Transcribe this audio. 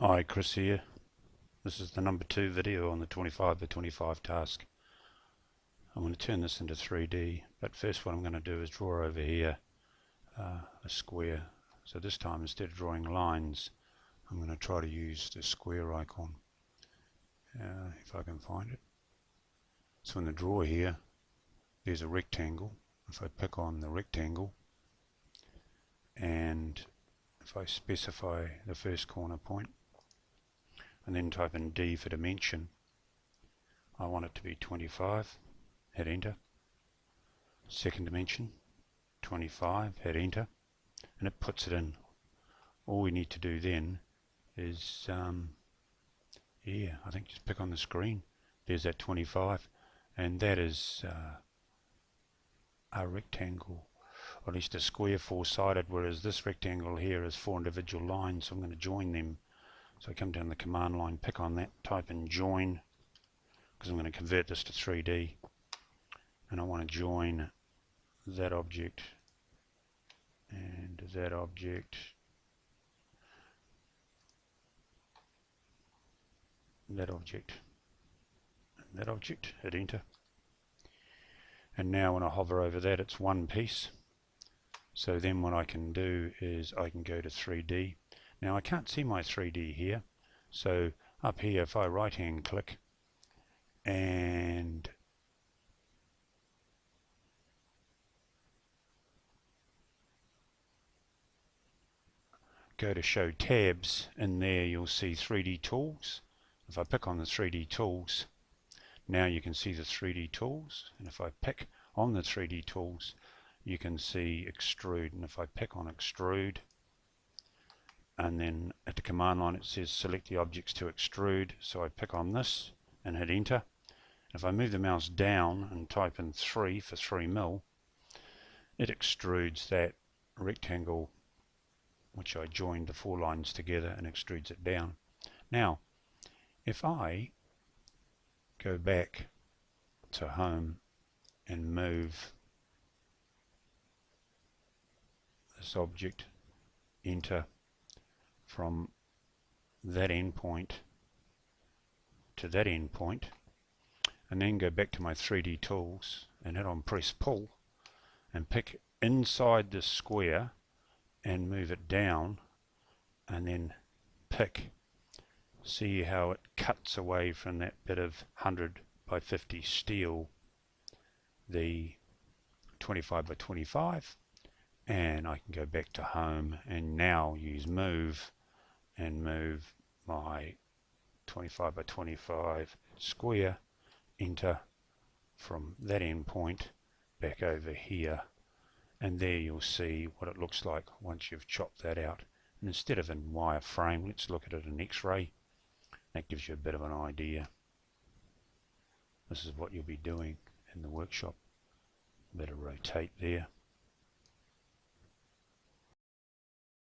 Hi, Chris here. This is the number 2 video on the 25 by 25 task. I'm going to turn this into 3D, but first what I'm going to do is draw over here a square. So this time, instead of drawing lines, I'm going to try to use the square icon, if I can find it. So in the drawer here, there's a rectangle. If I pick on the rectangle, and if I specify the first corner point, and then type in D for dimension, I want it to be 25, hit enter. Second dimension, 25, hit enter, and it puts it in. All we need to do then is, I think just pick on the screen. There's that 25, and that is a rectangle, or at least a square four-sided, whereas this rectangle here is 4 individual lines, so I'm going to join them. So I come down the command line, pick on that, type in join, because I'm going to convert this to 3D, and I want to join that object and that object, that object, and that object, hit enter. And now when I hover over that, it's one piece. So then what I can do is I can go to 3D. Now I can't see my 3D here, so up here if I right hand click and go to show tabs, in there you'll see 3D tools. If I pick on the 3D tools, now you can see the 3D tools, and if I pick on the 3D tools you can see extrude, and if I pick on extrude, and then at the command line it says select the objects to extrude, so I pick on this and hit enter. If I move the mouse down and type in 3 for 3 mil, it extrudes that rectangle which I joined the 4 lines together and extrudes it down. Now if I go back to home and move this object, enter, from that endpoint to that endpoint, and then go back to my 3D tools and hit on press pull and pick inside this square and move it down, and then pick, see how it cuts away from that bit of 100 by 50 steel, the 25 by 25, and I can go back to home and now use move and move my 25 by 25 square, enter, from that endpoint back over here, and there you'll see what it looks like once you've chopped that out. And instead of in wireframe, let's look at it in X-ray. That gives you a bit of an idea. This is what you'll be doing in the workshop. Better rotate there.